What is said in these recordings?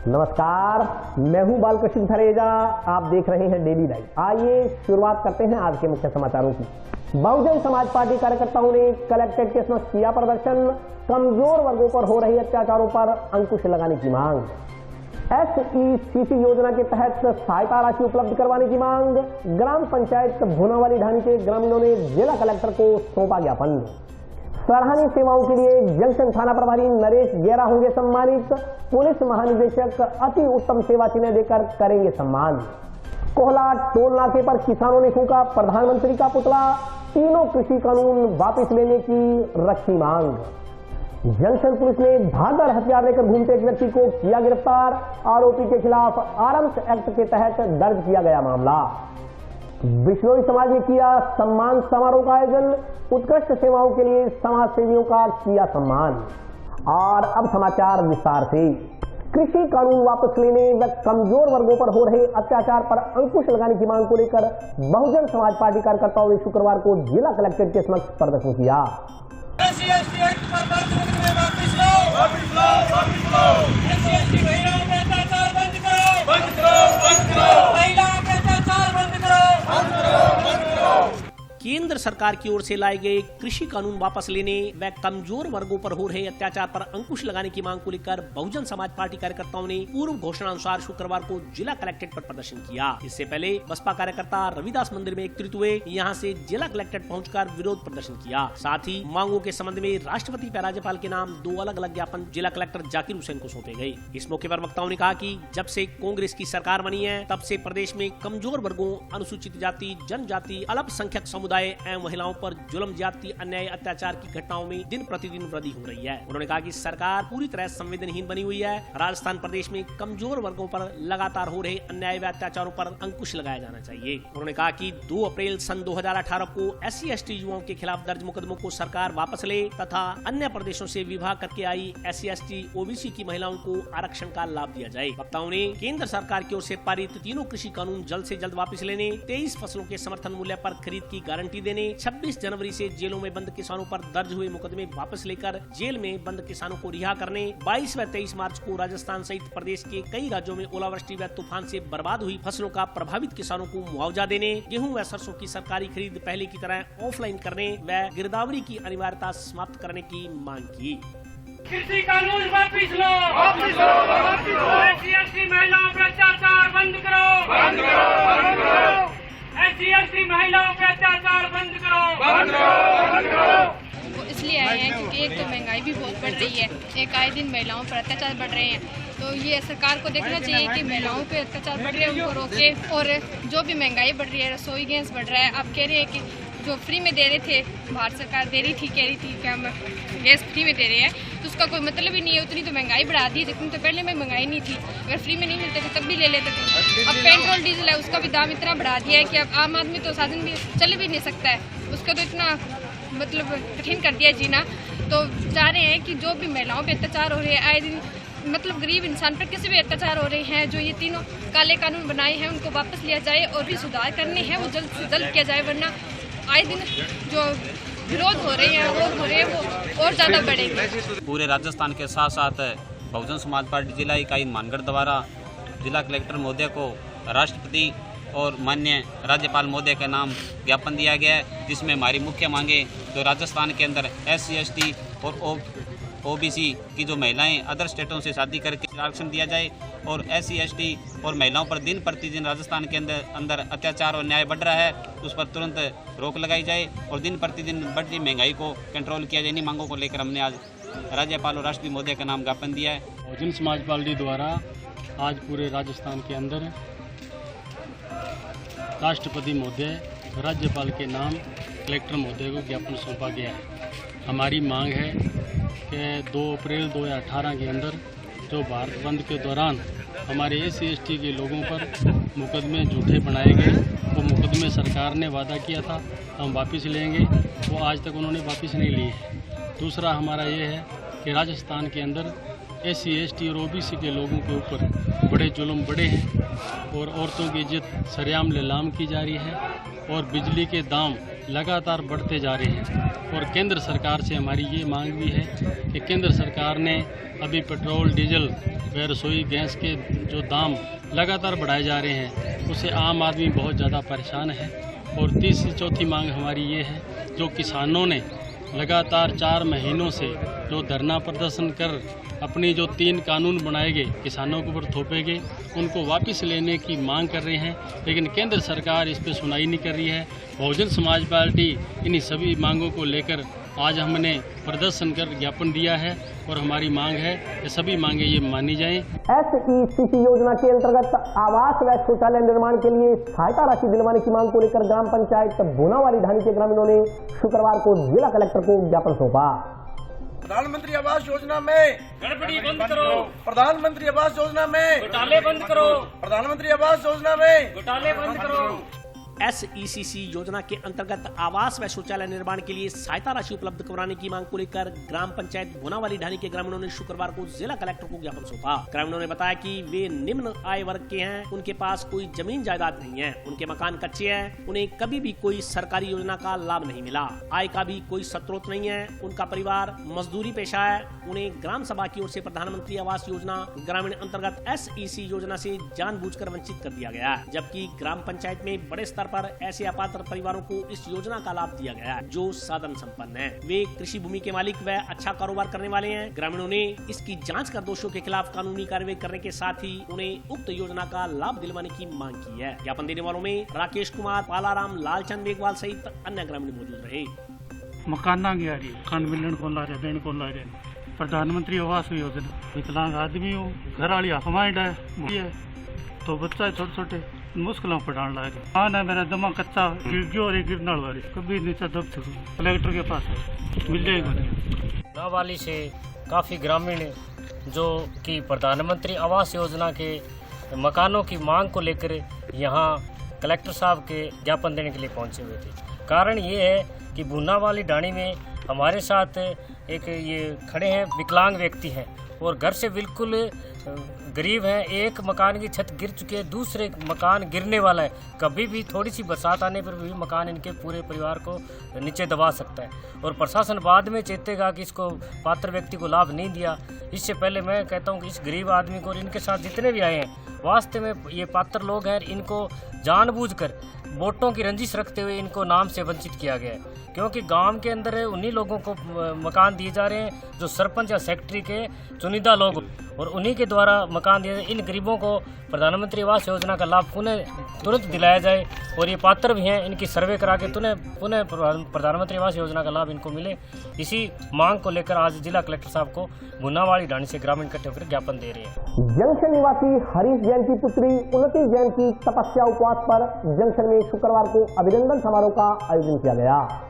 नमस्कार, मैं हूं बालकृष्ण थरेजा। आप देख रहे हैं डेली लाइव। आइए शुरुआत करते हैं आज के मुख्य समाचारों की। बहुजन समाज पार्टी कार्यकर्ताओं ने कलेक्ट्रेट के समक्ष किया प्रदर्शन। कमजोर वर्गों पर हो रहे अत्याचारों पर अंकुश लगाने की मांग। SECC योजना के तहत सहायता राशि उपलब्ध करवाने की मांग। ग्राम पंचायत भुनावाली ढाणी के ग्रामीणों ने जिला कलेक्टर को सौंपा ज्ञापन। सराहनीय सेवाओं के लिए जंक्शन थाना प्रभारी नरेश गेरा होंगे सम्मानित। पुलिस महानिदेशक अति उत्तम सेवा चिन्ह देकर करेंगे सम्मान। कोहला टोल नाके पर किसानों ने फूंका प्रधानमंत्री का पुतला। तीनों कृषि कानून वापस लेने की रखी मांग। जंक्शन पुलिस ने धारदार हथियार लेकर घूमते एक व्यक्ति को किया गिरफ्तार। आरोपी के खिलाफ आर्म्स एक्ट के तहत दर्ज किया गया मामला। बिश्नोई समाज ने किया सम्मान समारोह का आयोजन। उत्कृष्ट सेवाओं के लिए समाज सेवियों का किया सम्मान। और अब समाचार विस्तार से। कृषि कानून वापस लेने व कमजोर वर्गों पर हो रहे अत्याचार पर अंकुश लगाने की मांग को लेकर बहुजन समाज पार्टी कार्यकर्ताओं ने शुक्रवार को जिला कलेक्ट्रेट के समक्ष प्रदर्शन किया। केंद्र सरकार की ओर से लाए गए कृषि कानून वापस लेने व कमजोर वर्गों पर हो रहे अत्याचार पर अंकुश लगाने की मांग को लेकर बहुजन समाज पार्टी कार्यकर्ताओं ने पूर्व घोषणा अनुसार शुक्रवार को जिला कलेक्ट्रेट पर प्रदर्शन किया। इससे पहले बसपा कार्यकर्ता रविदास मंदिर में एकत्रित हुए, यहां से जिला कलेक्ट्रेट पहुंचकर विरोध प्रदर्शन किया। साथ ही मांगों के संबंध में राष्ट्रपति व राज्यपाल के नाम 2 अलग अलग ज्ञापन जिला कलेक्टर जाकिर हुसैन को सौंपे गए। इस मौके पर वक्ताओं ने कहा कि जब से कांग्रेस की सरकार बनी है तब से प्रदेश में कमजोर वर्गों, अनुसूचित जाति, जनजाति, अल्पसंख्यक समुदाय एवं महिलाओं पर जुल्म, ज्यादती, अन्याय, अत्याचार की घटनाओं में दिन प्रतिदिन वृद्धि हो रही है। उन्होंने कहा कि सरकार पूरी तरह संवेदनहीन बनी हुई है। राजस्थान प्रदेश में कमजोर वर्गों पर लगातार हो रहे अन्याय व अत्याचारों पर अंकुश लगाया जाना चाहिए। उन्होंने कहा कि 2 अप्रैल सन 2018 को SC/ST युवाओं के खिलाफ दर्ज मुकदमों को सरकार वापस ले तथा अन्य प्रदेशों से विवाह करके आई SC/ST OBC की महिलाओं को आरक्षण का लाभ दिया जाए। वक्ताओं ने केंद्र सरकार की ओर से पारित तीनों कृषि कानून जल्द से जल्द वापस लेने, 23 फसलों के समर्थन मूल्य पर खरीद की गारंटी देने, 26 जनवरी से जेलों में बंद किसानों पर दर्ज हुए मुकदमे वापस लेकर जेल में बंद किसानों को रिहा करने, 22 व 23 मार्च को राजस्थान सहित प्रदेश के कई राज्यों में ओलावृष्टि व तूफान से बर्बाद हुई फसलों का प्रभावित किसानों को मुआवजा देने, गेहूं व सरसों की सरकारी खरीद पहले की तरह ऑफलाइन करने व गिरदावरी की अनिवार्यता समाप्त करने की मांग की। कृषि कानून वापिस लो, वापिस लो, वापिस लो। SC/ST महिलाओं पर अत्याचार बंद करो, बंद करो, बंद करो। SC/ST महिलाओं पर अत्याचार बंद करो, बंद करो, बंद करो। इसलिए आए हैं क्योंकि एक तो महंगाई भी बहुत बढ़ रही है, एक आए दिन महिलाओं पर अत्याचार बढ़ रहे हैं। तो ये सरकार को देखना चाहिए कि महिलाओं पे अत्याचार बढ़ रहे हैं उनको रोके। और जो भी महंगाई बढ़ रही है, रसोई गैस बढ़ रहा है। आप कह रहे हैं कि जो फ्री में दे रहे थे, भारत सरकार दे रही थी, कह रही थी कि हम गैस फ्री में दे रहे हैं, तो उसका कोई मतलब ही नहीं है। उतनी तो महंगाई बढ़ा दी, जितनी तो पहले में महंगाई नहीं थी। अगर फ्री में नहीं मिलते थे तब भी ले लेते थे। अब पेट्रोल डीजल है, उसका भी दाम इतना बढ़ा दिया है कि अब आम आदमी तो साधन भी चल भी नहीं सकता है, उसका तो इतना मतलब कठिन कर दिया जीना। तो चाह रहे हैं कि जो भी महिलाओं पे अत्याचार हो रहे हैं, आए दिन मतलब गरीब इंसान पर किसी भी अत्याचार हो रहे हैं, जो ये तीनों काले कानून बनाए हैं उनको वापस लिया जाए और भी सुधार करने हैं वो जल्द से जल्द किया जाए, वरना आए दिन जो विरोध हो रहे हैं वो और ज्यादा बढ़ेंगे। पूरे राजस्थान के साथ साथ बहुजन समाज पार्टी जिला इकाई मानगढ़ द्वारा जिला कलेक्टर महोदय को राष्ट्रपति और माननीय राज्यपाल महोदय के नाम ज्ञापन दिया गया है, जिसमें हमारी मुख्य मांगे तो राजस्थान के अंदर SC/ST और OBC की जो महिलाएं अदर स्टेटों से शादी करके आरक्षण दिया जाए और SC/ST और महिलाओं पर दिन प्रतिदिन राजस्थान के अंदर अत्याचार और न्याय बढ़ रहा है, उस पर तुरंत रोक लगाई जाए और दिन प्रतिदिन बढ़ती महंगाई को कंट्रोल किया जाए। इन्हीं मांगों को लेकर हमने आज राज्यपाल और राष्ट्रपति महोदय का नाम ज्ञापन दिया है। बहुजन समाज पार्टी द्वारा आज पूरे राजस्थान के अंदर राष्ट्रपति महोदय, राज्यपाल के नाम कलेक्टर महोदय को ज्ञापन सौंपा गया है। हमारी मांग है कि 2 अप्रैल 2018 के अंदर जो भारत बंद के दौरान हमारे SC/ST के लोगों पर मुकदमे झूठे बनाए गए, वो मुकदमे सरकार ने वादा किया था हम वापस लेंगे, वो आज तक उन्होंने वापस नहीं लिए हैं। दूसरा हमारा ये है कि राजस्थान के अंदर SC/ST और OBC के लोगों के ऊपर बड़े जुल्म बढ़े हैं और औरतों की इज्जत सरेआम नीलाम की जा रही है और बिजली के दाम लगातार बढ़ते जा रहे हैं। और केंद्र सरकार से हमारी ये मांग भी है कि केंद्र सरकार ने अभी पेट्रोल, डीजल व रसोई गैस के जो दाम लगातार बढ़ाए जा रहे हैं उससे आम आदमी बहुत ज़्यादा परेशान है। और तीसरी चौथी मांग हमारी ये है, जो किसानों ने लगातार 4 महीनों से जो धरना प्रदर्शन कर अपनी जो 3 कानून बनाए गए किसानों के ऊपर थोपे गए उनको वापस लेने की मांग कर रहे हैं, लेकिन केंद्र सरकार इस पर सुनाई नहीं कर रही है। बहुजन समाज पार्टी इन्हीं सभी मांगों को लेकर आज हमने प्रदर्शन कर ज्ञापन दिया है और हमारी मांग है कि सभी मांगे ये मानी जाएं। SECC योजना के अंतर्गत आवास व शौचालय निर्माण के लिए सहायता राशि दिलवाने की मांग को लेकर ग्राम पंचायत भुनावाली ढाणी के ग्रामीणों ने शुक्रवार को जिला कलेक्टर को ज्ञापन सौंपा। प्रधानमंत्री आवास योजना में गड़बड़ी बंद करो, प्रधानमंत्री आवास योजना में घोटाले बंद करो, प्रधानमंत्री आवास योजना में घोटाले बंद करो। SECC योजना के अंतर्गत आवास व शौचालय निर्माण के लिए सहायता राशि उपलब्ध कराने की मांग को लेकर ग्राम पंचायत भुनावाली ढाणी के ग्रामीणों ने शुक्रवार को जिला कलेक्टर को ज्ञापन सौंपा। ग्रामीणों ने बताया कि वे निम्न आय वर्ग के हैं, उनके पास कोई जमीन जायदाद नहीं है, उनके मकान कच्चे हैं, उन्हें कभी भी कोई सरकारी योजना का लाभ नहीं मिला, आय का भी कोई स्रोत नहीं है, उनका परिवार मजदूरी पेशा है, उन्हें ग्राम सभा की ओर से प्रधानमंत्री आवास योजना ग्रामीण अंतर्गत SEC योजना से जानबूझकर वंचित कर दिया गया है, जबकि ग्राम पंचायत में बड़े स्तर पर ऐसे अपात्र परिवारों को इस योजना का लाभ दिया गया है जो साधन संपन्न है, वे कृषि भूमि के मालिक व अच्छा कारोबार करने वाले हैं। ग्रामीणों ने इसकी जांच कर दोषियों के खिलाफ कानूनी कार्रवाई करने के साथ ही उन्हें उक्त योजना का लाभ दिलवाने की मांग की है। ज्ञापन देने वालों में राकेश कुमार, पालाराम, लालचंद मेघवाल सहित अन्य ग्रामीण मौजूद रहे। मकाना की आ रही मकान मिलने को ला रहे, देने को ला रहे। प्रधानमंत्री आवास योजना, विकलांग आदमी हो, घर वाली हमाइंड है तो बच्चा है छोटे छोटे मुश्किलों पढ़ाने लगे। हाँ ना, मेरा दमा कच्चा गिर गया और गिरने वाली कभी नीचे दब चुकी। कलेक्टर के पास मिल जाएगा। भुनावाली से काफ़ी ग्रामीण जो कि प्रधानमंत्री आवास योजना के मकानों की मांग को लेकर यहाँ कलेक्टर साहब के ज्ञापन देने के लिए पहुँचे हुए थे। कारण ये है कि भुनावाली ढाणी में हमारे साथ एक ये खड़े हैं विकलांग व्यक्ति हैं और घर से बिल्कुल गरीब हैं। एक मकान की छत गिर चुकी है, दूसरे मकान गिरने वाला है। कभी भी थोड़ी सी बरसात आने पर भी मकान इनके पूरे परिवार को नीचे दबा सकता है और प्रशासन बाद में चेतेगा कि इसको पात्र व्यक्ति को लाभ नहीं दिया। इससे पहले मैं कहता हूं कि इस गरीब आदमी को और इनके साथ जितने भी आए हैं वास्तव में ये पात्र लोग हैं, इनको जानबूझकर वोटों की रंजिश रखते हुए इनको नाम से वंचित किया गया है, क्योंकि गांव के अंदर उन्हीं लोगों को मकान दिए जा रहे हैं जो सरपंच या सेक्रेटरी के चुनिंदा लोग और उन्हीं के द्वारा मकान दिए। इन गरीबों को प्रधानमंत्री आवास योजना का लाभ तुरंत दिलाया जाए और ये पात्र भी हैं, इनकी सर्वे करा के पुनः प्रधानमंत्री आवास योजना का लाभ इनको मिले। इसी मांग को लेकर आज जिला कलेक्टर साहब को भुनावाली ढाणी से ग्रामीण इकट्ठे होकर ज्ञापन दे रहे हैं। जंक्शन निवासी हरीश जैन की पुत्री उन्नति जैन की तपस्या उपवास पर जंक्शन में शुक्रवार को अभिनंदन समारोह का आयोजन किया गया।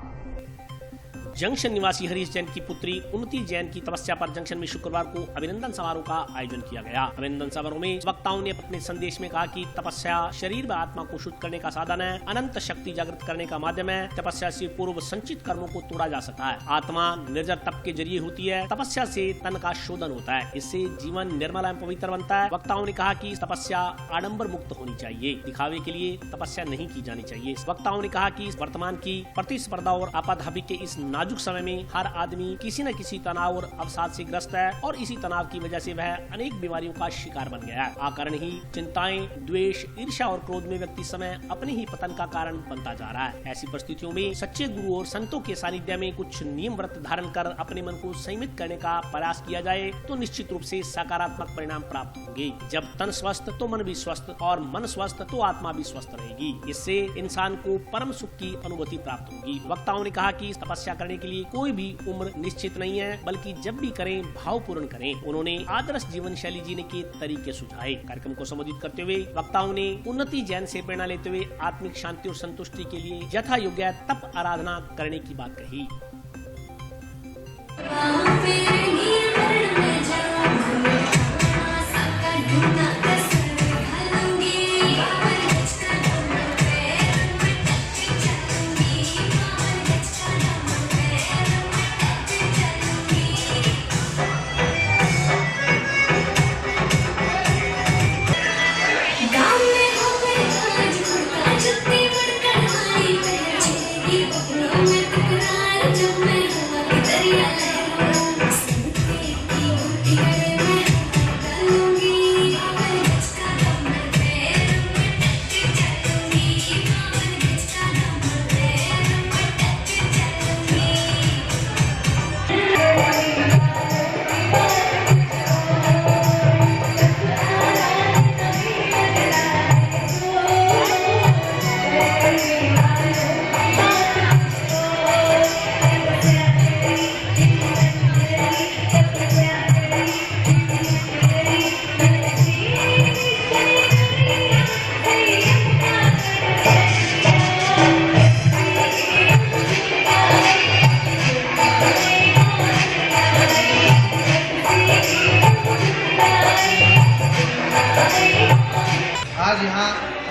जंक्शन निवासी हरीश जैन की पुत्री उन्नति जैन की तपस्या पर जंक्शन में शुक्रवार को अभिनंदन समारोह का आयोजन किया गया। अभिनंदन समारोह में वक्ताओं ने अपने संदेश में कहा कि तपस्या शरीर व आत्मा को शुद्ध करने का साधन है, अनंत शक्ति जागृत करने का माध्यम है। तपस्या से पूर्व संचित कर्मों को तोड़ा जा सकता है। आत्मा निर्जर तप के जरिए होती है। तपस्या से तन का शोधन होता है, इससे जीवन निर्मल एवं पवित्र बनता है। वक्ताओं ने कहा कि तपस्या आडंबर मुक्त होनी चाहिए, दिखावे के लिए तपस्या नहीं की जानी चाहिए। वक्ताओं ने कहा कि वर्तमान की प्रतिस्पर्धा और आपाधापी के इस नाजुक समय में हर आदमी किसी न किसी तनाव और अवसाद से ग्रस्त है और इसी तनाव की वजह से वह अनेक बीमारियों का शिकार बन गया है। आकरण ही चिंताएं, द्वेष, ईर्ष्या और क्रोध में व्यक्ति समय अपने ही पतन का कारण बनता जा रहा है। ऐसी परिस्थितियों में सच्चे गुरु और संतों के सानिध्य में कुछ नियम व्रत धारण कर अपने मन को संयमित करने का प्रयास किया जाए तो निश्चित रूप से सकारात्मक परिणाम प्राप्त होंगे। जब तन स्वस्थ तो मन भी स्वस्थ और मन स्वस्थ तो आत्मा भी स्वस्थ रहेगी। इससे इंसान को परम सुख की अनुभूति प्राप्त होगी। वक्ताओं ने कहा कि तपस्या करने के लिए कोई भी उम्र निश्चित नहीं है, बल्कि जब भी करें भावपूर्ण करें। उन्होंने आदर्श जीवन शैली जीने के तरीके सुझाए। कार्यक्रम को संबोधित करते हुए वक्ताओं ने उन्नति जैन से प्रेरणा लेते हुए आत्मिक शांति और संतुष्टि के लिए यथा योग्य तप आराधना करने की बात कही। जुत्ती बढ़कर हमारी पहले की अपनों में तकरार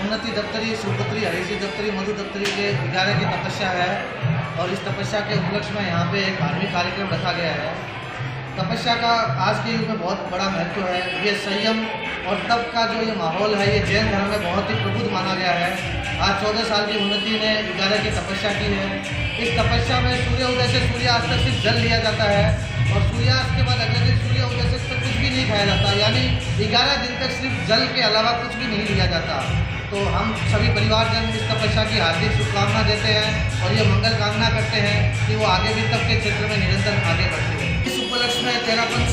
उन्नति दफ्तरी, सुपुत्री, हरीसी दफ्तरी, मधु दफ्तरी के 11 की तपस्या है और इस तपस्या के उपलक्ष्य में यहाँ पे एक धार्मिक कार्यक्रम रखा गया है। तपस्या का आज के युग में बहुत बड़ा महत्व है। ये संयम और तप का जो ये माहौल है, ये जैन धर्म में बहुत ही प्रबुद्ध माना गया है। आज 14 साल की उन्नति ने 11 की तपस्या की है। इस तपस्या में सूर्योदय से सूर्यास्त तक सिर्फ जल लिया जाता है और सूर्यास्त के बाद अगले दिन सूर्योदय से तक कुछ भी नहीं खाया जाता, यानी 11 दिन तक सिर्फ जल के अलावा कुछ भी नहीं लिया जाता। तो हम सभी परिवारजन इस तपस्या की हार्दिक शुभकामना देते हैं और ये मंगल कामना करते हैं कि वो आगे भी तप के क्षेत्र में निरंतर आगे बढ़ते हैं। इस उपलक्ष्य में तेरापंथ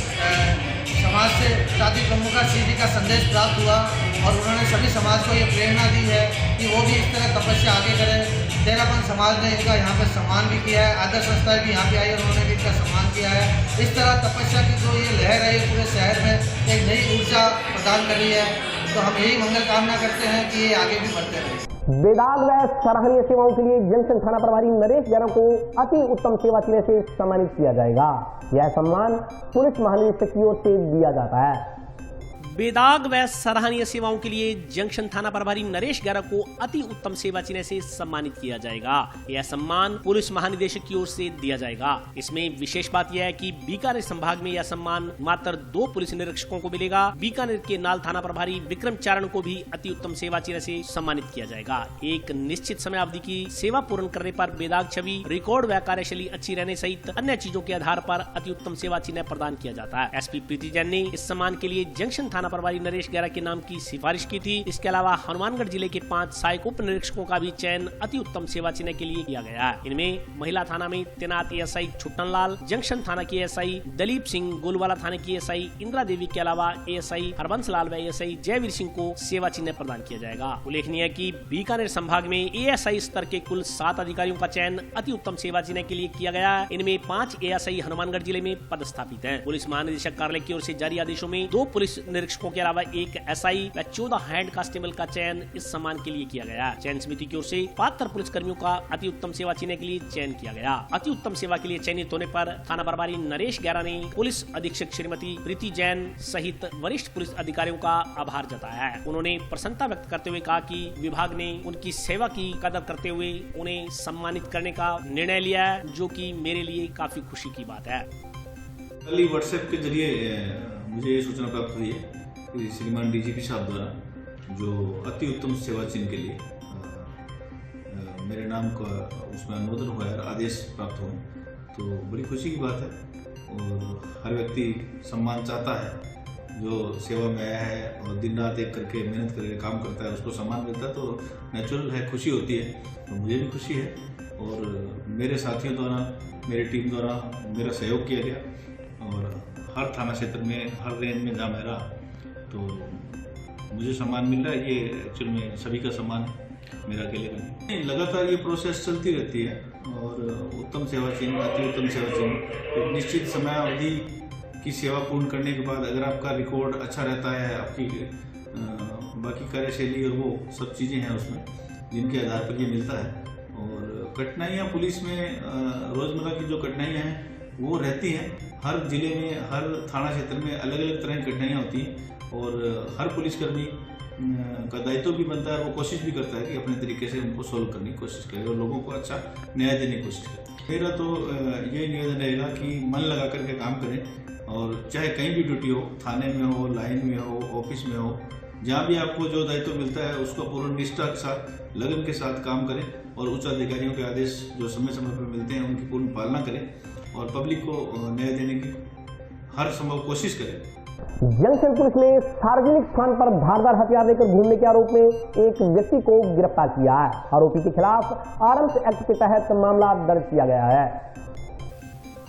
समाज से जाति प्रमुख श्री जी का संदेश प्राप्त हुआ और उन्होंने सभी समाज को ये प्रेरणा दी है कि वो भी इस तरह तपस्या आगे करें। तेरापंथ समाज ने इनका यहाँ पर सम्मान भी किया है, आदर्श संस्थाएं भी यहाँ पे आई और उन्होंने भी इनका सम्मान किया है। इस तरह तपस्या की जो ये लहर है, ये पूरे शहर में एक नई ऊर्जा प्रदान कर रही है। तो हम यही मंगल कामना करते हैं कि ये आगे भी बढ़ते रहे। बेदाग व सराहनीय सेवाओं के लिए जंक्शन थाना प्रभारी नरेश गैरा को अति उत्तम सेवा चिन्ह से सम्मानित किया जाएगा। यह सम्मान पुलिस महानिदेशक की ओर से दिया जाता है। बेदाग व सराहनीय सेवाओं के लिए जंक्शन थाना प्रभारी नरेश गैरा को अति उत्तम सेवा चिन्ह से सम्मानित किया जाएगा। यह सम्मान पुलिस महानिदेशक की ओर से दिया जाएगा। इसमें विशेष बात यह है कि बीकानेर संभाग में यह सम्मान मात्र 2 पुलिस निरीक्षकों को मिलेगा। बीकानेर के नाल थाना प्रभारी विक्रम चारण को भी अति उत्तम सेवा चिन्ह से सम्मानित किया जाएगा। एक निश्चित समय अवधि की सेवा पूर्ण करने पर बेदाग छवि, रिकॉर्ड व कार्यशैली अच्छी रहने सहित अन्य चीजों के आधार पर अति उत्तम सेवा चिन्ह प्रदान किया जाता है। एसपी प्रीति जैन ने इस सम्मान के लिए जंक्शन थाना प्रभारी नरेश गैरा के नाम की सिफारिश की थी। इसके अलावा हनुमानगढ़ जिले के 5 सहायक उप निरीक्षकों का भी चयन अति उत्तम सेवा चिन्ह के लिए किया गया है। इनमें महिला थाना में तैनात एएसआई छुट्टन लाल, जंक्शन थाना की एएसआई दलीप सिंह, गोलवाला थाने की एएसआई इंदिरा देवी के अलावा एएसआई हरबंस लाल व एएसआई जयवीर सिंह को सेवा चिन्ह प्रदान किया जाएगा। उल्लेखनीय है कि बीकानेर संभाग में एएसआई स्तर के कुल 7 अधिकारियों का चयन अति उत्तम सेवा चिन्ह के लिए किया गया है। इनमें 5 एएसआई हनुमानगढ़ जिले में पदस्थापित हैं। पुलिस महानिदेशक कार्यालय की ओर से जारी आदेशों में 2 पुलिस निरीक्षकों के अलावा 1 एसआई व 14 हैंड कांस्टेबल का चयन इस सम्मान के लिए किया गया। चयन समिति की ओर से 72 पुलिस कर्मियों का अति उत्तम सेवा चिन्ह के लिए चयन किया गया। अति उत्तम सेवा के लिए चयनित होने पर थाना प्रभारी नरेश गैरा ने पुलिस अधीक्षक श्रीमती प्रीति जैन सहित वरिष्ठ पुलिस अधिकारियों का आभार जताया है। उन्होंने प्रसन्नता व्यक्त करते हुए कहा कि विभाग ने उनकी सेवा की कदर करते हुए उन्हें सम्मानित करने का निर्णय लिया है, जो कि मेरे लिए काफी खुशी की बात है। कल ही व्हाट्सएप के जरिए मुझे ये सूचना प्राप्त हुई है कि श्रीमान डीजीपी साहब द्वारा जो अति उत्तम सेवा चिन्ह के लिए मेरे नाम का उसमें अनुमोदन हुआ है, आदेश प्राप्त हुआ, तो बड़ी खुशी की बात है। और हर व्यक्ति सम्मान चाहता है, जो सेवा में आया है और दिन रात एक करके मेहनत करके काम करता है, उसको सम्मान मिलता है तो नेचुरल है, खुशी होती है। तो मुझे भी खुशी है और मेरे साथियों द्वारा, मेरी टीम द्वारा मेरा सहयोग किया गया और हर थाना क्षेत्र में, हर रेंज में जहाँ मैं रहा तो मुझे सम्मान मिल रहा है। ये एक्चुअल में सभी का सम्मान है, मेरा अकेले का नहीं। लगातार ये प्रोसेस चलती रहती है और उत्तम सेवा चिन्ह, अति उत्तम सेवा चिन्ह एक निश्चित समय अवधि की सेवा पूर्ण करने के बाद अगर आपका रिकॉर्ड अच्छा रहता है, आपकी बाकी कार्यशैली और वो सब चीज़ें हैं उसमें जिनके आधार पर ये मिलता है। और कठिनाइयाँ पुलिस में रोज़मर्रा की जो कठिनाइयाँ हैं वो रहती हैं। हर जिले में, हर थाना क्षेत्र में अलग अलग तरह की कठिनाइयाँ होती हैं और हर पुलिसकर्मी का दायित्व भी बनता है, वो कोशिश भी करता है कि अपने तरीके से उनको सोल्व करने की कोशिश करे और लोगों को अच्छा न्याय देने की कोशिश करे। मेरा तो यही निवेदन रहेगा कि मन लगा करके काम करें और चाहे कहीं भी ड्यूटी हो, थाने में हो, लाइन में हो, ऑफिस में हो, जहाँ भी आपको जो दायित्व मिलता है उसको पूर्ण निष्ठा के साथ, लगन के साथ काम करें और उच्च अधिकारियों के आदेश जो समय समय पर मिलते हैं उनकी पूर्ण पालना करें और पब्लिक को न्याय देने की हर संभव कोशिश करें। जंक्शन पुलिस ने सार्वजनिक स्थान पर धारदार हथियार लेकर घूमने के आरोप में एक व्यक्ति को गिरफ्तार किया है। आरोपी के खिलाफ आर्म्स एक्ट के तहत मामला दर्ज किया गया है।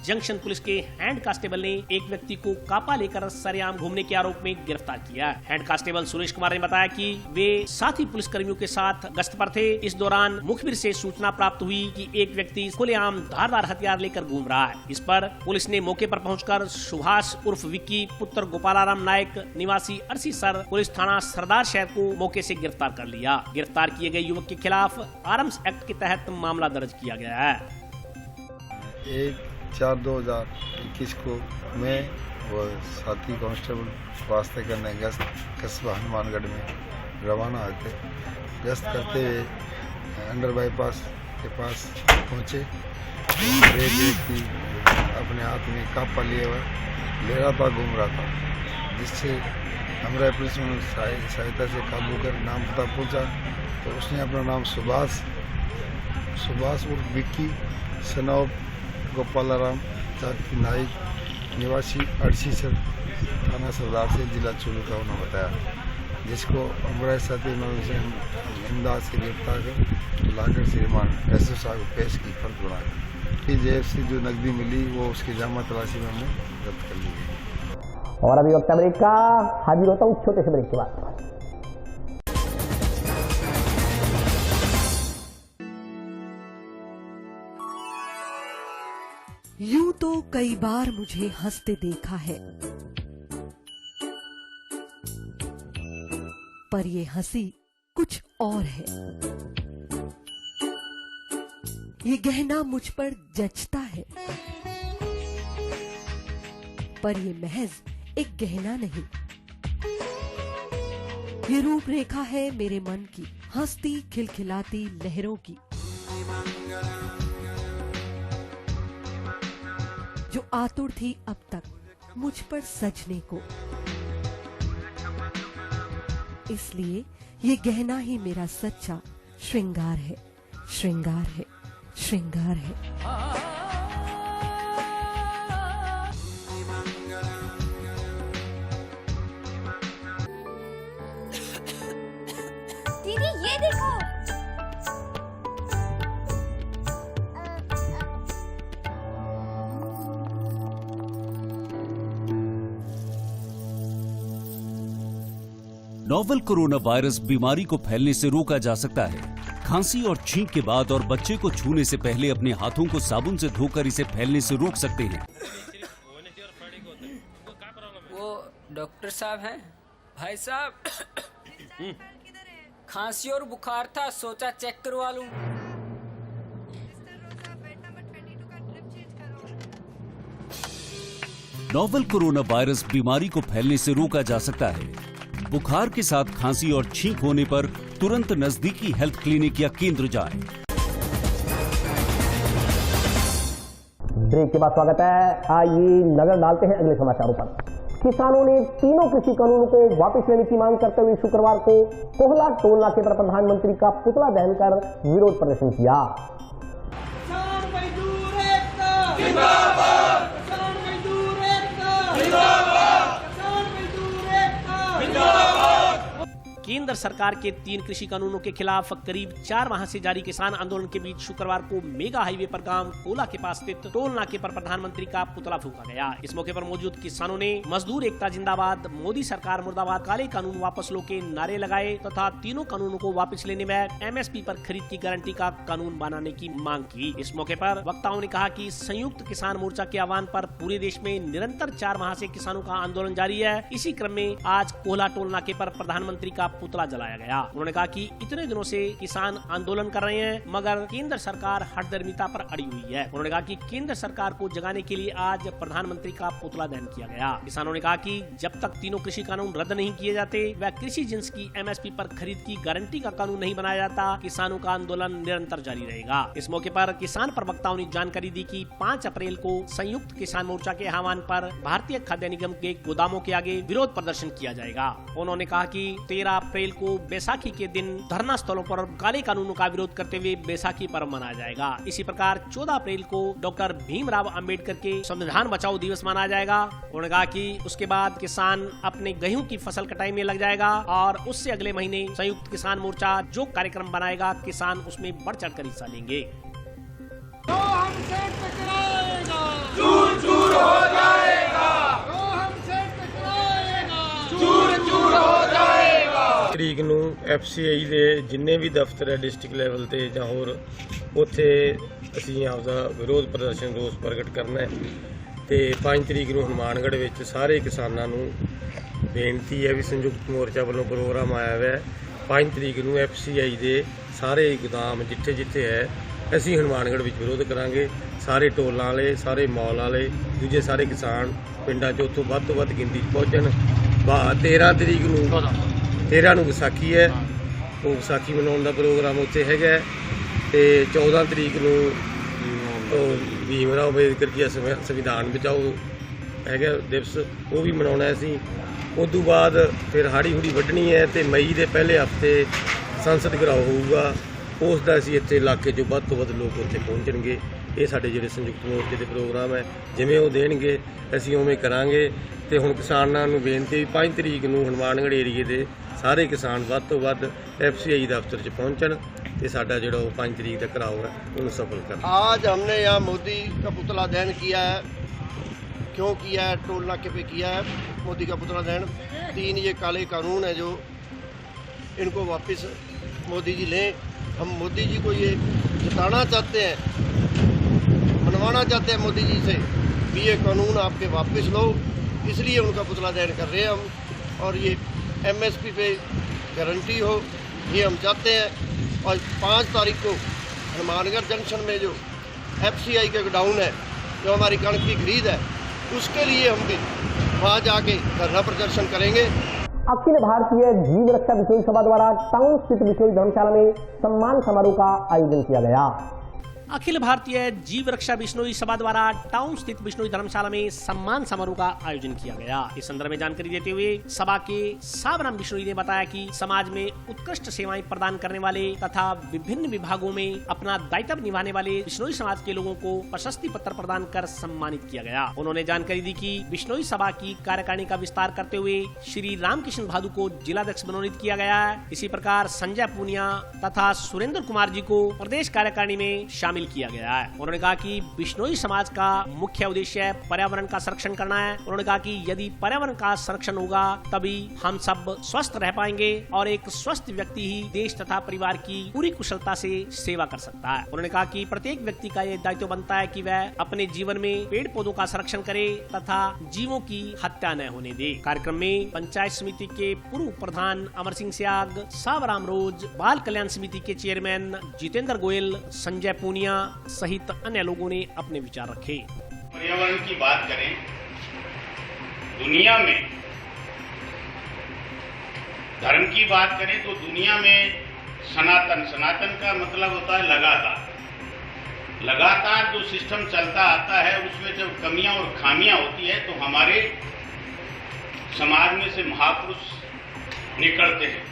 जंक्शन पुलिस के हैंड कांस्टेबल ने एक व्यक्ति को कापा लेकर सरेआम घूमने के आरोप में गिरफ्तार किया। हैंड कांस्टेबल सुरेश कुमार ने बताया कि वे साथी पुलिस कर्मियों के साथ गश्त पर थे। इस दौरान मुखबिर से सूचना प्राप्त हुई कि एक व्यक्ति खुलेआम धारदार हथियार लेकर घूम रहा है। इस पर पुलिस ने मौके पर पहुंचकर सुभाष उर्फ विक्की पुत्र गोपालाराम नायक निवासी अरसीसर पुलिस थाना सरदार शहर को मौके से गिरफ्तार कर लिया। गिरफ्तार किए गए युवक के खिलाफ आर्म्स एक्ट के तहत मामला दर्ज किया गया है। 4/2021 को मैं और साथी कांस्टेबल वास्ते करने गश्त कस्बा हनुमानगढ़ में रवाना हुए थे। गश्त करते हुए अंडर बाईपास के पास पहुँचे तो एक व्यक्ति अपने हाथ में कापा लिए हुआ ले रहा था, घूम रहा था, जिससे हमरा पुलिस में सहायता से काबू कर नाम पता पूछा तो उसने अपना नाम सुभाष उर्फ विक्की सनौब गोपालाराम चाकी नाइक निवासी अड़सीसर थाना सरदार से जिला चूरू का उन्होंने बताया, जिसको अमराज साथी उन्होंने से इमदाद से गिरफ्तार कर लाकर से रिमांड एसओ साहब को पेश की फर्ज बनाकर। फिर जेब से जो नकदी मिली वो उसकी जामा तलाशी में हमने जब्त कर ली गई। और अभी वक्त ब्रेक का, हाजिर होता हूँ छोटे से ब्रेक के बाद। यूं तो कई बार मुझे हंसते देखा है, पर ये हंसी कुछ और है। ये गहना मुझ पर जचता है, पर ये महज एक गहना नहीं, ये रूपरेखा है मेरे मन की, हंसती खिलखिलाती लहरों की, जो आतुर थी अब तक मुझ पर सजने को। इसलिए ये गहना ही मेरा सच्चा श्रृंगार है, श्रृंगार है, श्रृंगार है। दीदी ये देखो, नोवेल कोरोना वायरस बीमारी को फैलने से रोका जा सकता है। खांसी और छींक के बाद और बच्चे को छूने से पहले अपने हाथों को साबुन से धोकर इसे फैलने से रोक सकते हैं। वो डॉक्टर साहब हैं? भाई साहब खांसी और बुखार था, सोचा चेक करवा लूं। नोवेल कोरोना वायरस बीमारी को फैलने से रोका जा सकता है। बुखार के साथ खांसी और छींक होने पर तुरंत नजदीकी हेल्थ क्लिनिक या केंद्र जाएं। ब्रेक के बाद स्वागत है। आइए नजर डालते हैं अगले समाचारों पर। किसानों ने तीनों कृषि कानूनों को वापस लेने की मांग करते हुए शुक्रवार को कोहला टोल नाके पर प्रधानमंत्री का पुतला दहन कर विरोध प्रदर्शन किया। केंद्र सरकार के 3 कृषि कानूनों के खिलाफ करीब 4 माह से जारी किसान आंदोलन के बीच शुक्रवार को मेगा हाईवे पर गांव कोला के पास स्थित टोल नाके पर प्रधानमंत्री का पुतला फूंका गया। इस मौके पर मौजूद किसानों ने मजदूर एकता जिंदाबाद, मोदी सरकार मुर्दाबाद, काले कानून वापस लो के नारे लगाए तथा तीनों कानूनों को वापस लेने में एमएसपी पर खरीद की गारंटी का कानून बनाने की मांग की। इस मौके पर वक्ताओं ने कहा कि संयुक्त किसान मोर्चा के आह्वान पर पूरे देश में निरंतर 4 माह से किसानों का आंदोलन जारी है। इसी क्रम में आज कोहला टोल नाके पर प्रधानमंत्री का पुतला जलाया गया। उन्होंने कहा कि इतने दिनों से किसान आंदोलन कर रहे हैं मगर केंद्र सरकार हठधर्मिता पर अड़ी हुई है। उन्होंने कहा कि केंद्र सरकार को जगाने के लिए आज प्रधानमंत्री का पुतला दहन किया गया। किसानों ने कहा कि जब तक तीनों कृषि कानून रद्द नहीं किए जाते व कृषि जिन्स की एमएसपी पर खरीद की गारंटी का कानून नहीं बनाया जाता, किसानों का आंदोलन निरंतर जारी रहेगा। इस मौके पर किसान प्रवक्ताओं ने जानकारी दी कि 5 अप्रैल को संयुक्त किसान मोर्चा के आह्वान पर भारतीय खाद्य निगम के गोदामों के आगे विरोध प्रदर्शन किया जाएगा। उन्होंने कहा कि 13 अप्रैल को बैसाखी के दिन धरना स्थलों पर काले कानूनों का विरोध करते हुए बैसाखी पर्व मनाया जाएगा। इसी प्रकार 14 अप्रैल को डॉक्टर भीमराव अंबेडकर के संविधान बचाओ दिवस मनाया जाएगा। उन्होंने कहा कि उसके बाद किसान अपने गेहूं की फसल कटाई में लग जाएगा और उससे अगले महीने संयुक्त किसान मोर्चा जो कार्यक्रम बनाएगा किसान उसमें बढ़ चढ़ कर हिस्सा लेंगे। ਤਰੀਕ ਨੂੰ ਐਫਸੀਆਈ ਦੇ ਜਿੰਨੇ ਵੀ ਦਫ਼ਤਰ ਹੈ ਡਿਸਟ੍ਰਿਕਟ ਲੈਵਲ ਤੇ ਜਾਂ ਹੋਰ ਉੱਥੇ ਅਸੀਂ ਆਪਦਾ ਵਿਰੋਧ ਪ੍ਰਦਰਸ਼ਨ ਰੋਸ ਪ੍ਰਗਟ ਕਰਨਾ ਹੈ ਤੇ 5 ਤਰੀਕ ਨੂੰ ਹਨੂਮਾਨਗੜ੍ਹ ਵਿੱਚ ਸਾਰੇ ਕਿਸਾਨਾਂ ਨੂੰ ਬੇਨਤੀ ਹੈ ਵੀ ਸੰਯੁਕਤ ਮੋਰਚਾ ਵੱਲੋਂ ਪ੍ਰੋਗਰਾਮ ਆਇਆ ਹੋਇਆ ਹੈ। 5 ਤਰੀਕ ਨੂੰ ਐਫਸੀਆਈ ਦੇ ਸਾਰੇ ਗੋਦਾਮ ਜਿੱਥੇ ਜਿੱਥੇ ਹੈ ਅਸੀਂ ਹਨੂਮਾਨਗੜ੍ਹ ਵਿੱਚ ਵਿਰੋਧ ਕਰਾਂਗੇ। ਸਾਰੇ ਟੋਲਾਂ ਵਾਲੇ, ਸਾਰੇ ਮੌਲ ਵਾਲੇ, ਦੂਜੇ ਸਾਰੇ ਕਿਸਾਨ ਪਿੰਡਾਂ 'ਚ ਉੱਥੋਂ ਵੱਧ ਤੋਂ ਵੱਧ ਗਿਣਤੀ 'ਚ ਪਹੁੰਚਣ। 13 ਤਰੀਕ ਨੂੰ 13 ਨੂੰ ਵਿਸਾਖੀ ਹੈ, ਉਹ ਵਿਸਾਖੀ ਮਨਾਉਣ ਦਾ ਪ੍ਰੋਗਰਾਮ ਉੱਥੇ ਹੈਗਾ ਤੇ 14 ਤਰੀਕ ਨੂੰ ਭੀਮ ਰਾਓ ਅੰਬੇਦਕਰ ਜੀ ਸੰਵਿਧਾਨ ਬਚਾਓ ਹੈਗਾ ਦਿਵਸ, ਉਹ ਵੀ ਮਨਾਉਣਾ ਅਸੀਂ। ਉਸ ਤੋਂ ਬਾਅਦ ਫਿਰ ਹਾੜੀ ਹੂੜੀ ਵੱਢਣੀ ਹੈ ਤੇ ਮਈ ਦੇ ਪਹਿਲੇ ਹਫਤੇ ਸੰਸਦ ਘਿਰਾਓ ਹੋਊਗਾ, ਉਸ ਦਾ ਅਸੀਂ ਇੱਥੇ ਇਲਾਕੇ 'ਚੋਂ ਵੱਧ ਤੋਂ ਵੱਧ ਲੋਕ ਉੱਥੇ ਪਹੁੰਚਣਗੇ। ਇਹ ਸਾਡੇ ਜਿਹੜੇ ਸੰਯੁਕਤ ਮੋਰਚੇ ਦੇ ਪ੍ਰੋਗਰਾਮ ਹੈ, ਜਿਵੇਂ ਉਹ ਦੇਣਗੇ ਅਸੀਂ ਉਵੇਂ ਕਰਾਂਗੇ। ਤੇ ਹੁਣ ਕਿਸਾਨਾਂ ਨੂੰ ਬੇਨਤੀ 5 ਤਰੀਕ ਨੂੰ ਹਨੂੰਮਾਨਗੜ੍ਹ ਏਰੀਏ ਦੇ ਸਾਰੇ ਕਿਸਾਨ ਵੱਧ ਤੋਂ ਵੱਧ FCI ਦਫ਼ਤਰ 'ਚ ਪਹੁੰਚਣ ਤੇ ਸਾਡਾ ਜਿਹੜਾ ਉਹ 5 ਤਰੀਕ ਦਾ ਘਿਰਾਓ ਹੈ ਉਹਨੂੰ सफल कर। आज हमने यहाँ मोदी का पुतला दहन किया है। क्यों किया है? टोल नाके पे किया है मोदी का पुतला दहन। 3 ये काले कानून है जो इनको वापस मोदी जी लें। हम मोदी जी को ये जताना चाहते हैं, मनवाना चाहते हैं मोदी जी से कि ये कानून आपके वापस लो, इसलिए उनका पुतला दहन कर रहे हैं हम। और ये MSP पे गारंटी हो ये हम चाहते हैं। और 5 तारीख को हनुमानगढ़ जंक्शन में जो FCI का गोडाउन है, जो हमारी कणक की खरीद है, उसके लिए हम भी वहाँ जाके धरना प्रदर्शन करेंगे। अखिल भारतीय जीव रक्षा बिश्नोई सभा द्वारा टाउन स्थित बिश्नोई धर्मशाला में सम्मान समारोह का आयोजन किया गया। अखिल भारतीय जीव रक्षा बिश्नोई सभा द्वारा टाउन स्थित बिश्नोई धर्मशाला में सम्मान समारोह का आयोजन किया गया। इस संदर्भ में जानकारी देते हुए सभा के सावराम बिश्नोई ने बताया कि समाज में उत्कृष्ट सेवाएं प्रदान करने वाले तथा विभिन्न विभागों में अपना दायित्व निभाने वाले बिश्नोई समाज के लोगों को प्रशस्ति पत्र प्रदान कर सम्मानित किया गया। उन्होंने जानकारी दी कि बिश्नोई सभा की कार्यकारिणी का विस्तार करते हुए श्री रामकिशन भादु को जिलाध्यक्ष मनोनीत किया गया है। इसी प्रकार संजय पूनिया तथा सुरेंद्र कुमार जी को प्रदेश कार्यकारिणी में शामिल किया गया है। उन्होंने कहा कि बिश्नोई समाज का मुख्य उद्देश्य पर्यावरण का संरक्षण करना है। उन्होंने कहा कि यदि पर्यावरण का संरक्षण होगा तभी हम सब स्वस्थ रह पाएंगे और एक स्वस्थ व्यक्ति ही देश तथा परिवार की पूरी कुशलता से सेवा कर सकता है। उन्होंने कहा कि प्रत्येक व्यक्ति का यह दायित्व बनता है कि वह अपने जीवन में पेड़ पौधों का संरक्षण करे तथा जीवों की हत्या न होने दे। कार्यक्रम में पंचायत समिति के पूर्व प्रधान अमर सिंह स्याग, सावराम रोज, बाल कल्याण समिति के चेयरमैन जितेंद्र गोयल, संजय पूनिया सहित अन्य लोगों ने अपने विचार रखे। पर्यावरण की बात करें, दुनिया में धर्म की बात करें तो दुनिया में सनातन का मतलब होता है लगातार जो सिस्टम चलता आता है उसमें जब कमियां और खामियां होती है तो हमारे समाज में से महापुरुष निकलते हैं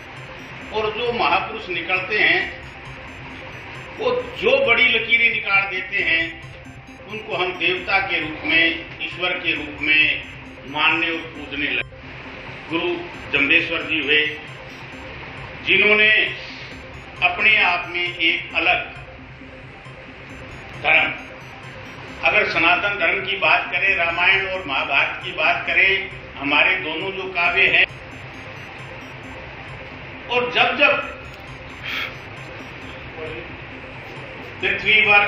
और जो महापुरुष निकलते हैं वो जो बड़ी लकीरें निकाल देते हैं उनको हम देवता के रूप में, ईश्वर के रूप में मानने और पूजने लगे। गुरु जम्बेश्वर जी हुए जिन्होंने अपने आप में एक अलग धर्म, अगर सनातन धर्म की बात करें, रामायण और महाभारत की बात करें, हमारे दोनों जो काव्य हैं, और जब जब पृथ्वी पर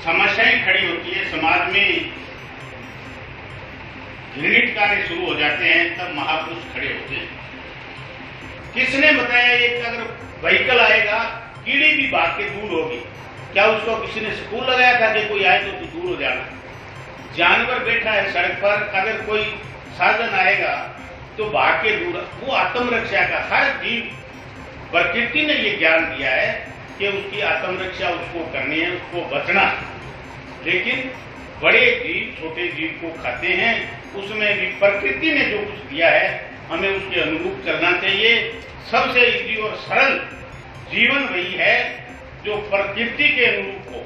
समस्याएं खड़ी होती है, समाज में घृणित कार्य शुरू हो जाते हैं, तब महापुरुष खड़े होते हैं। किसने बताया एक अगर व्हीकल आएगा कीड़ी भी भाग के दूर होगी? क्या उसको किसी ने स्कूल लगाया था कि कोई आए तो दूर हो जाना? जानवर बैठा है सड़क पर, अगर कोई साधन आएगा तो भाग के दूर। वो आत्मरक्षा का हर जीव, प्रकृति ने ये ज्ञान दिया है कि उसकी आत्मरक्षा उसको करनी है, उसको बचना। लेकिन बड़े जीव छोटे जीव को खाते हैं, उसमें भी प्रकृति ने जो कुछ दिया है हमें उसके अनुरूप चलना चाहिए। सबसे इजी और सरल जीवन वही है जो प्रकृति के अनुरूप हो।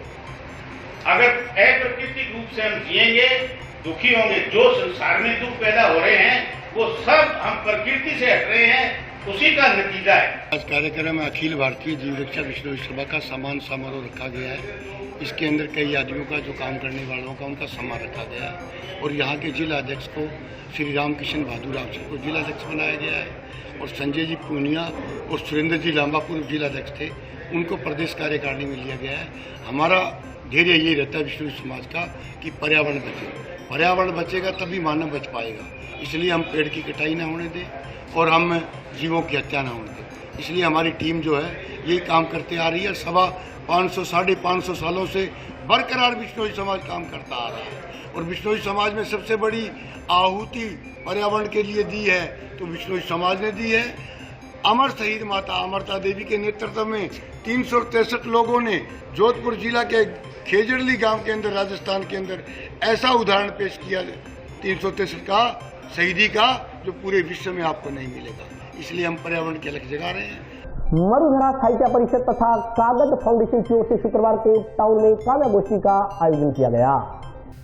अगर अप्राकृतिक रूप से हम जिएंगे दुखी होंगे। जो संसार में दुख पैदा हो रहे हैं वो सब हम प्रकृति से हट रहे हैं, उसी का नतीजा है। आज कार्यक्रम में अखिल भारतीय जीव रक्षा बिश्नोई सभा का सम्मान समारोह रखा गया है। इसके अंदर कई आदमियों का, जो काम करने वालों का, उनका सम्मान रखा गया है और यहाँ के जिला अध्यक्ष को श्री रामकिशन भादु को जिला अध्यक्ष बनाया गया है और संजय जी पूनिया और सुरेंद्र जी लांबा पूर्व जिला अध्यक्ष थे, उनको प्रदेश कार्यकारिणी में लिया गया है। हमारा ध्येय ये रहता है बिश्नोई समाज का कि पर्यावरण बचे। पर्यावरण बचेगा तभी मानव बच पाएगा। इसलिए हम पेड़ की कटाई न होने दें और हम जीवों की हत्या न होने दें। इसलिए हमारी टीम जो है यही काम करते आ रही है। सवा 500 साढ़े 500 सालों से बरकरार बिश्नोई समाज काम करता आ रहा है और बिश्नोई समाज में सबसे बड़ी आहुति पर्यावरण के लिए दी है तो बिश्नोई समाज ने दी है। अमर शहीद माता अमरता देवी के नेतृत्व में 363 लोगों ने जोधपुर जिला के खेजड़ली गांव के अंदर राजस्थान के अंदर ऐसा उदाहरण पेश किया 363 का शहीदी का जो पूरे विश्व में आपको नहीं मिलेगा। इसलिए हम पर्यावरण के लक्ष्य जगा रहे हैं। मरुधरा साहित्य परिषद तथा कागज फाउंडेशन की ओर से शुक्रवार को टाउन में काव्य गोष्ठी का आयोजन किया गया।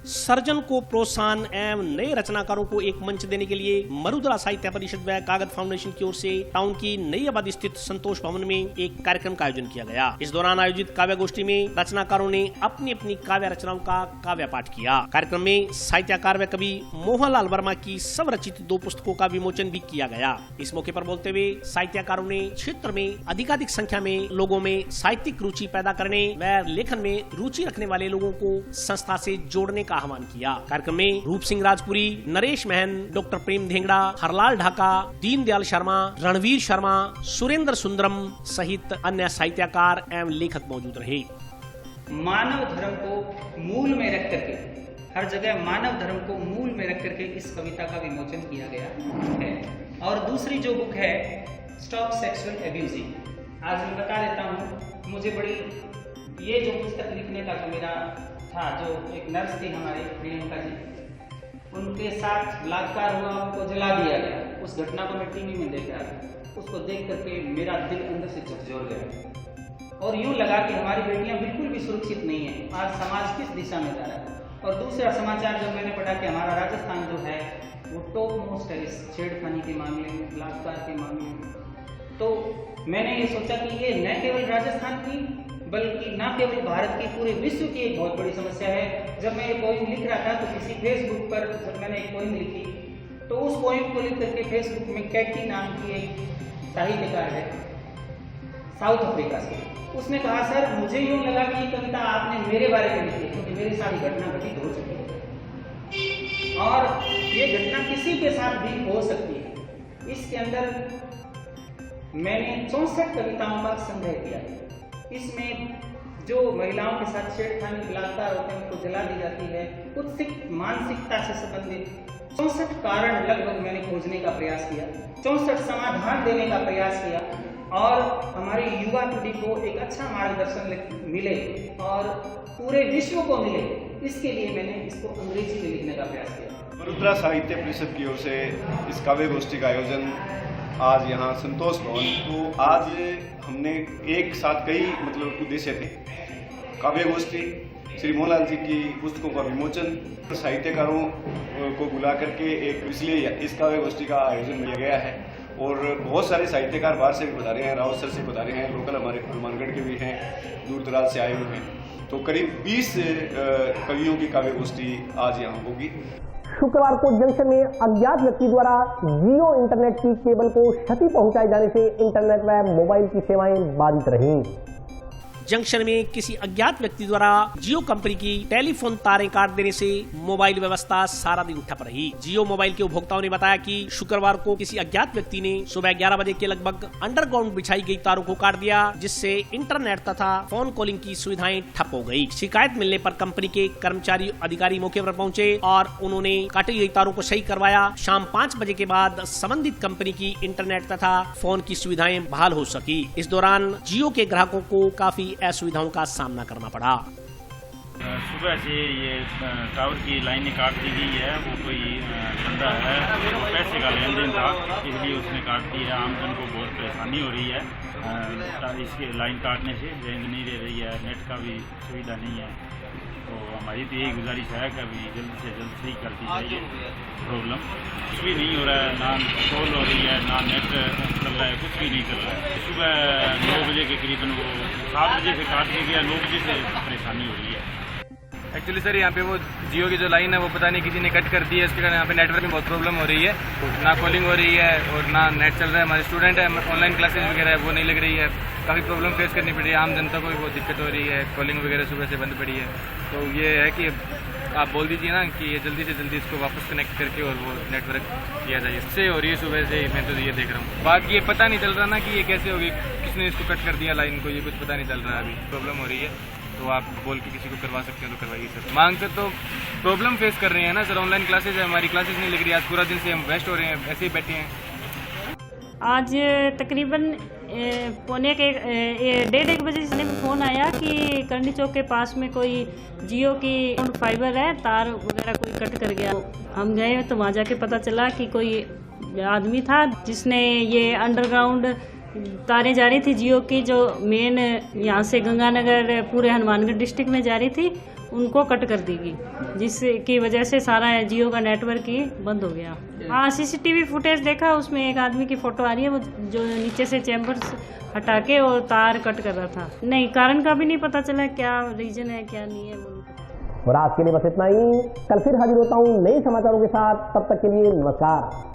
सर्जन को प्रोत्साहन एवं नए रचनाकारों को एक मंच देने के लिए मरुधरा साहित्य परिषद व कागज फाउंडेशन की ओर से टाउन की नई आबादी स्थित संतोष भवन में एक कार्यक्रम का आयोजन किया गया। इस दौरान आयोजित काव्य गोष्ठी में रचनाकारों ने अपनी अपनी काव्य रचनाओं का काव्य पाठ किया। कार्यक्रम में साहित्यकार व कवि मोहनलाल वर्मा की स्वरचित 2 पुस्तकों का विमोचन भी किया गया। इस मौके पर बोलते हुए साहित्यकारों ने क्षेत्र में अधिकाधिक संख्या में लोगों में साहित्यिक रुचि पैदा करने व लेखन में रुचि रखने वाले लोगों को संस्था से जोड़ने आह्वान किया। कार्यक्रम में रूप सिंह राजपुरी, नरेश महन, डॉक्टर प्रेम धेंगड़ा, हरलाल ढाका, दीनदयाल शर्मा, रणवीर शर्मा, सुरेंद्र सुंदरम सहित अन्य साहित्यकार एवं लेखक मौजूद रहे। मानव धर्म को मूल में रख करके, हर जगह मानव धर्म को मूल में रख करके इस कविता का विमोचन किया गया है। और दूसरी जो बुक है स्टॉप सेक्सुअल एब्यूजिंग, आज मैं बता देता हूँ, मुझे बड़ी ये जो पुस्तक लिखने का जो मेरा था, जो एक नर्स थी हमारे प्रियंका जी, उनके साथ बलात्कार हुआ, उनको जला दिया गया। उस घटना को मैं टीवी में देख रहा था। उसको देख करके मेरा दिल अंदर से झकझोर गया और यूँ लगा कि हमारी बेटियां बिल्कुल भी सुरक्षित नहीं है। आज समाज किस दिशा में जा रहा है। और दूसरा समाचार जब मैंने पढ़ा कि हमारा राजस्थान जो है वो टॉप मोस्ट है इस छेड़खानी के मामले में, बलात्कार के मामले में, तो मैंने ये सोचा कि ये न केवल राजस्थान की बल्कि न केवल भारत की, पूरे विश्व की एक बहुत बड़ी समस्या है। जब मैं ये पोइम लिख रहा था तो किसी फेसबुक पर जब मैंने एक पोइम लिखी तो उस पोइम को लिख करके फेसबुक में कैटी नाम की एक साहित्यकार है साउथ अफ्रीका से, उसने कहा सर मुझे यूँ लगा कि ये कविता आपने मेरे बारे में लिखी क्योंकि मेरे साथ घटना घटित हो चुकी है और ये घटना किसी के साथ भी हो सकती है। इसके अंदर मैंने 64 कविताओं का संग्रह किया है। इसमें जो महिलाओं के साथ छेड़खानी बलात्कार होते हैं उनको जला दी जाती है, कुत्सित मानसिकता से संबंधित 64 कारण लगभग मैंने खोजने का प्रयास किया, 64 समाधान देने का प्रयास किया और हमारी युवा पीढ़ी को एक अच्छा मार्गदर्शन मिले और पूरे विश्व को मिले, इसके लिए मैंने इसको अंग्रेजी में लिखने का प्रयास किया। मरुधरा साहित्य परिषद की ओर से इस काव्य गोष्ठी का आयोजन आज यहाँ संतोष भवन, तो आज हमने एक साथ कई उद्देश्य थे। काव्य गोष्ठी, श्री मोहनलाल जी की पुस्तकों का विमोचन, साहित्यकारों को बुला करके इसलिए इस काव्य गोष्ठी का आयोजन किया गया है और बहुत सारे साहित्यकार बाहर से भी बता रहे हैं, रावत सर से बता रहे हैं, लोकल हमारे हनुमानगढ़ के भी हैं, दूर दराज से आए हुए हैं। तो करीब 20 कवियों की काव्य गोष्ठी आज यहाँ होगी। शुक्रवार को जंक्शन में अज्ञात व्यक्ति द्वारा जियो इंटरनेट की केबल को क्षति पहुंचाए जाने से इंटरनेट व मोबाइल की सेवाएं बाधित रहीं। जंक्शन में किसी अज्ञात व्यक्ति द्वारा जियो कंपनी की टेलीफोन तारें काट देने से मोबाइल व्यवस्था सारा दिन ठप रही। जियो मोबाइल के उपभोक्ताओं ने बताया कि शुक्रवार को किसी अज्ञात व्यक्ति ने सुबह 11 बजे के लगभग अंडरग्राउंड बिछाई गई तारों को काट दिया, जिससे इंटरनेट तथा फोन कॉलिंग की सुविधाएं ठप हो गयी। शिकायत मिलने पर कंपनी के कर्मचारी अधिकारी मौके पर पहुंचे और उन्होंने काटी गई तारों को सही करवाया। शाम 5 बजे के बाद संबंधित कंपनी की इंटरनेट तथा फोन की सुविधाएं बहाल हो सकी। इस दौरान जियो के ग्राहकों को काफी असुविधाओं का सामना करना पड़ा। सुबह से ये टावर की लाइनें काट दी गई है। वो कोई बंदा है, वो पैसे का लेन देन था, इसलिए उसने काट दी है। आमजन को बहुत परेशानी हो रही है इसके लाइन काटने से, रेंज नहीं दे रही है, नेट का भी सुविधा नहीं है। तो हमारी तो यही गुजारिश है कि अभी जल्द से जल्द सही कर दी जाए प्रॉब्लम। कुछ भी नहीं हो रहा है, ना कॉल हो रही है, ना नेट चल रहा है, कुछ भी नहीं चल रहा है। सुबह 9 बजे के करीबन वो 7 बजे से काट के गया, 9 बजे से परेशानी हो रही है। एक्चुअली सर यहाँ पे वो जियो की जो लाइन है वो पता नहीं किसी ने कट कर दी है, इसके कारण यहाँ पे नेटवर्क में बहुत प्रॉब्लम हो रही है, ना कॉलिंग हो रही है और ना नेट चल रहा है। हमारे स्टूडेंट है, ऑनलाइन क्लासेज वगैरह है वो नहीं लग रही है, काफ़ी प्रॉब्लम फेस करनी पड़ रही है। आम जनता को भी बहुत दिक्कत हो रही है, कॉलिंग वगैरह सुबह से बंद पड़ी है। तो ये है कि आप बोल दीजिए ना कि ये जल्दी से जल्दी इसको वापस कनेक्ट करके और वो नेटवर्क किया जाए। इससे हो रही है सुबह से, मैं तो ये देख रहा हूँ। बाकी ये पता नहीं चल रहा ना कि ये कैसे होगी, किसने इसको कट कर दिया लाइन को, ये कुछ पता नहीं चल रहा है। अभी प्रॉब्लम हो रही है। तो आप बोल के किसी को करवा सकते हैं तो करवाइए सर। मांग सर तो प्रॉब्लम फेस कर रहे हैं ना सर, ऑनलाइन क्लासेज है, हमारी क्लासेज नहीं लग रही, आज पूरा दिन से हम वेस्ट हो रहे हैं, ऐसे ही बैठे हैं। आज तकरीबन पौने के 1:30 बजे से फ़ोन आया कि करनी चौक के पास में कोई जियो की फाइबर है, तार वगैरह कोई कट कर गया। हम गए तो वहाँ जाके पता चला कि कोई आदमी था जिसने ये अंडरग्राउंड तारें जा रही थी जियो की, जो मेन यहाँ से गंगानगर पूरे हनुमानगढ़ डिस्ट्रिक्ट में जा रही थी, उनको कट कर दी गई, जिसकी वजह से सारा जियो का नेटवर्क ही बंद हो गया। हाँ, सीसीटीवी फुटेज देखा, उसमें एक आदमी की फोटो आ रही है, वो जो नीचे से चैम्बर्स हटा के और तार कट कर रहा था। नहीं, कारण का भी नहीं पता चला, क्या रीजन है क्या नहीं है वो। और आज के लिए बस इतना ही। कल फिर हाजिर होता हूँ नए समाचारों के साथ, तब तक के लिए नमस्कार।